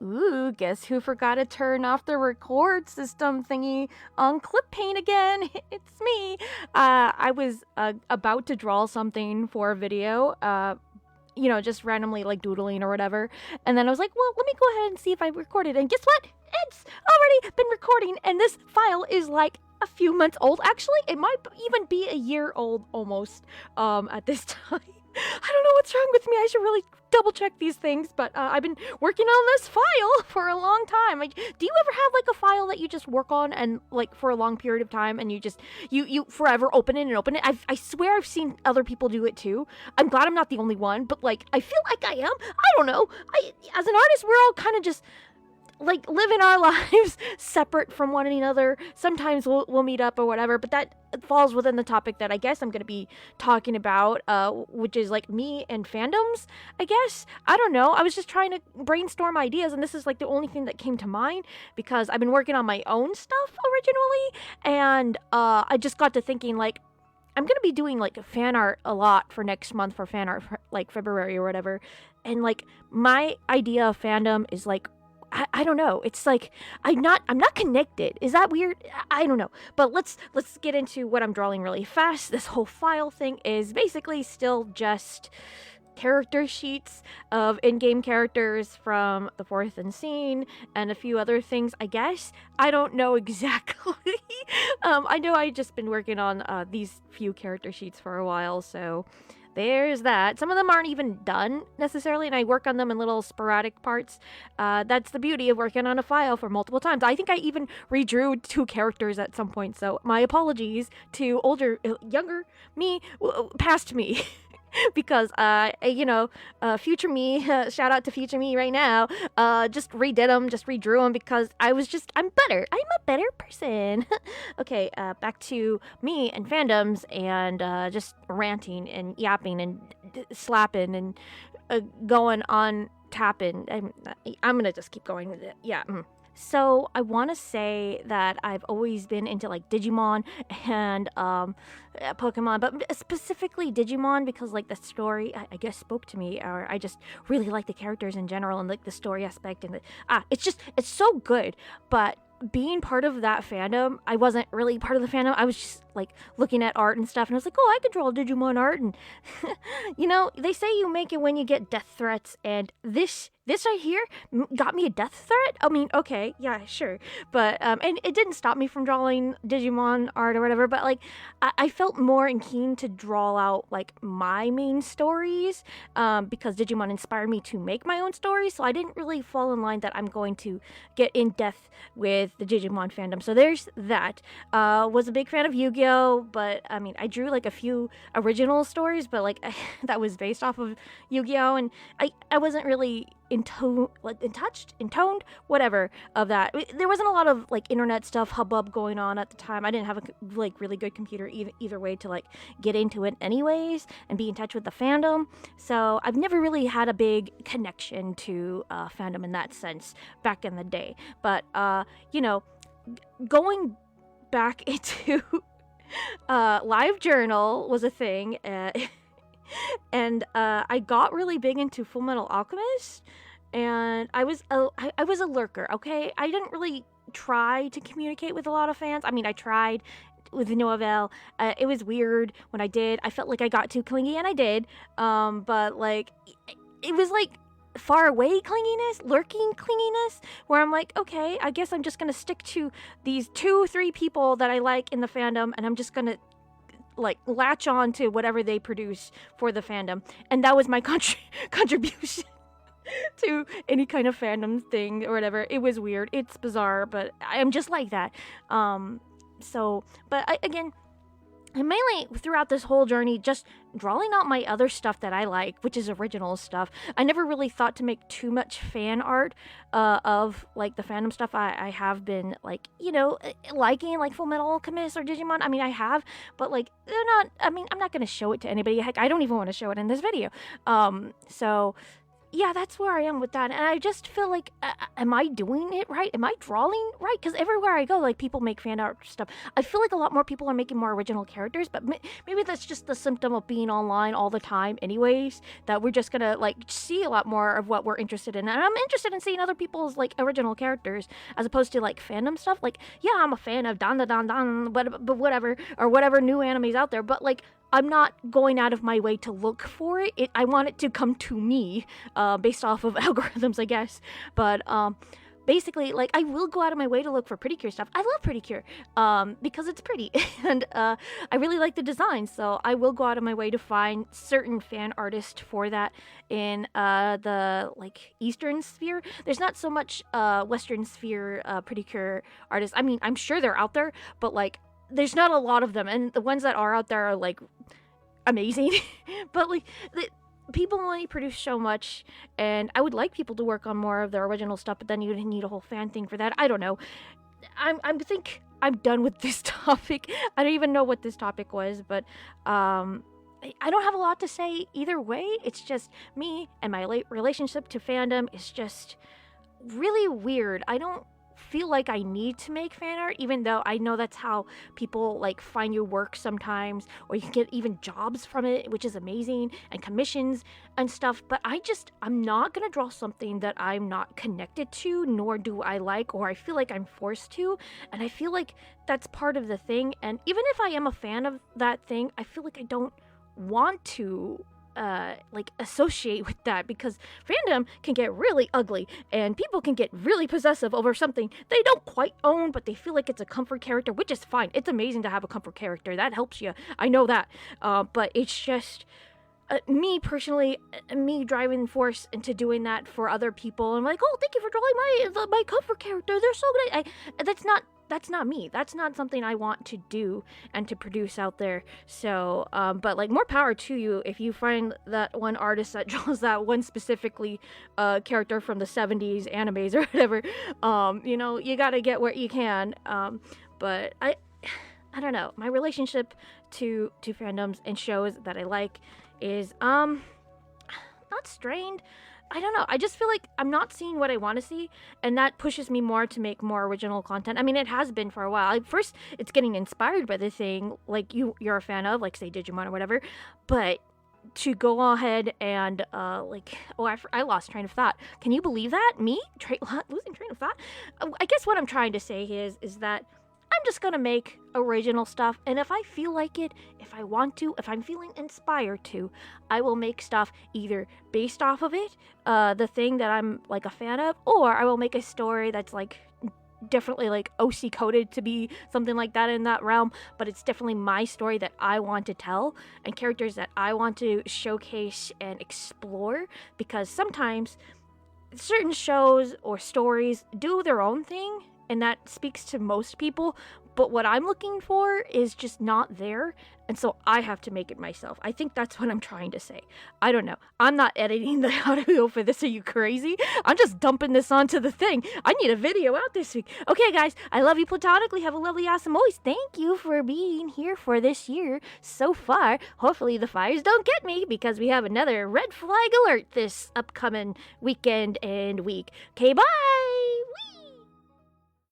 Ooh, guess who forgot to turn off the record system thingy on Clip Paint again? It's me. I was about to draw something for a video, just randomly like doodling or whatever. And then I was like, well, let me go ahead and see if I recorded. And guess what? It's already been recording. And this file is like a few months old. Actually, it might even be a year old almost at this time. I don't know what's wrong with me. I should really double check these things, but I've been working on this file for a long time. Like, do you ever have like a file that you just work on and like for a long period of time and you just you forever open it and open it? I swear I've seen other people do it too. I'm glad I'm not the only one, but like I feel like I am. I don't know. As an artist, we're all kind of just like living our lives separate from one another. Sometimes we'll meet up or whatever, but that falls within the topic that I guess I'm going to be talking about, which is like me and fandoms, I guess. I don't know. I was just trying to brainstorm ideas, and this is like the only thing that came to mind because I've been working on my own stuff originally, and I just got to thinking like, I'm going to be doing like fan art a lot for next month for fan art, for, like February or whatever. And like my idea of fandom is like, I don't know. It's like I'm not connected. Is that weird? I don't know. But let's get into what I'm drawing really fast. This whole file thing is basically still just character sheets of in-game characters from the 4th and scene and a few other things, I guess. I don't know exactly. I know I just been working on these few character sheets for a while, so there's that. Some of them aren't even done necessarily, and I work on them in little sporadic parts. That's the beauty of working on a file for multiple times. I think I even redrew 2 characters at some point, so my apologies to younger me, past me. Because future me, shout out to future me right now, just redid them, just redrew them because I'm better. I'm a better person. Okay, back to me and fandoms and just ranting and yapping and slapping and going on tapping. I'm gonna just keep going with it. Yeah. So I want to say that I've always been into like Digimon and Pokemon, but specifically Digimon because like the story I guess spoke to me, or I just really like the characters in general and like the story aspect and it's so good. But being part of that fandom, I wasn't really part of the fandom. I was just like looking at art and stuff, and I was like, oh, I could draw Digimon art, and they say you make it when you get death threats, and this right here got me a death threat. I mean, okay, yeah, sure, but and it didn't stop me from drawing Digimon art or whatever. But like, I felt more keen to draw out like my main stories, because Digimon inspired me to make my own stories. So I didn't really fall in line that I'm going to get in depth with the Digimon fandom. So there's that. Was a big fan of Yu-Gi-Oh, but I mean, I drew like a few original stories, but like that was based off of Yu-Gi-Oh, and I wasn't really intoned, whatever of that. There wasn't a lot of like internet stuff, hubbub going on at the time. I didn't have a like really good computer either way to like get into it anyways and be in touch with the fandom. So I've never really had a big connection to fandom in that sense back in the day. But going back into live journal was a thing. And I got really big into Full Metal Alchemist, and I was a lurker. Okay, I didn't really try to communicate with a lot of fans. I mean, I tried with Novel. It was weird when I did. I felt like I got too clingy, and I did. But like, it was like far away clinginess, lurking clinginess, where I'm like, okay, I guess I'm just gonna stick to these 2-3 people that I like in the fandom, and I'm just gonna like latch on to whatever they produce for the fandom. And that was my contribution to any kind of fandom thing or whatever. It was weird, it's bizarre, but I'm just like that. Again, and mainly throughout this whole journey, just drawing out my other stuff that I like, which is original stuff. I never really thought to make too much fan art of like the fandom stuff. I have been like, liking like Full Metal Alchemist or Digimon. I mean, I have, but like they're not. I mean, I'm not gonna show it to anybody. Heck, I don't even want to show it in this video. So yeah, that's where I am with that. And I just feel like, am I doing it right? Am I drawing right? Because everywhere I go, like, people make fan art stuff. I feel like a lot more people are making more original characters, but maybe that's just the symptom of being online all the time, anyways, that we're just gonna, like, see a lot more of what we're interested in. And I'm interested in seeing other people's, like, original characters as opposed to, like, fandom stuff. Like, yeah, I'm a fan of Dan Dan Dan, but whatever, or whatever new anime's out there, but, like, I'm not going out of my way to look for it. I want it to come to me, based off of algorithms, I guess. But basically, like, I will go out of my way to look for Pretty Cure stuff. I love Pretty Cure because it's pretty, and I really like the design. So I will go out of my way to find certain fan artists for that in the, like, Eastern sphere. There's not so much Western sphere Pretty Cure artists. I mean, I'm sure they're out there, but, like, there's not a lot of them, and the ones that are out there are, like, amazing. But, like, people only produce so much, and I would like people to work on more of their original stuff, but then you'd need a whole fan thing for that. I don't know. I think I'm done with this topic. I don't even know what this topic was, but I don't have a lot to say either way. It's just me, and my relationship to fandom is just really weird. I don't feel like I need to make fan art, even though I know that's how people, like, find your work sometimes, or you can get even jobs from it, which is amazing, and commissions and stuff. But I'm not gonna draw something that I'm not connected to, nor do I like, or I feel like I'm forced to. And I feel like that's part of the thing. And even if I am a fan of that thing, I feel like I don't want to like, associate with that, because fandom can get really ugly, and people can get really possessive over something they don't quite own, but they feel like it's a comfort character, which is fine. It's amazing to have a comfort character. That helps you. I know that. But it's just me personally, me driving force into doing that for other people. I'm like, oh, thank you for drawing my comfort character. They're so great. That's not me. That's not something I want to do and to produce out there. So, but, like, more power to you if you find that one artist that draws that one specifically character from the 70s animes or whatever. You know, you gotta get what you can. But I don't know. My relationship to fandoms and shows that I like is not strained. I don't know. I just feel like I'm not seeing what I want to see, and that pushes me more to make more original content. I mean, it has been for a while. Like, first, it's getting inspired by the thing, like, you're a fan of, like, say, Digimon or whatever, but to go ahead and, like, oh, I lost train of thought. Can you believe that? Me? Losing train of thought? I guess what I'm trying to say is that I'm just gonna make original stuff, and if I feel like it, if I want to, if I'm feeling inspired to, I will make stuff either based off of it, the thing that I'm, like, a fan of, or I will make a story that's, like, definitely, like, OC coded to be something like that in that realm, but it's definitely my story that I want to tell, and characters that I want to showcase and explore, because sometimes certain shows or stories do their own thing, and that speaks to most people, but what I'm looking for is just not there, and so I have to make it myself. I think that's what I'm trying to say. I don't know. I'm not editing the audio for this. Are you crazy? I'm just dumping this onto the thing. I need a video out this week. Okay, guys, I love you platonically. Have a lovely, awesome always. Thank you for being here for this year so far. Hopefully the fires don't get me, because we have another red flag alert this upcoming weekend and week. Okay, bye!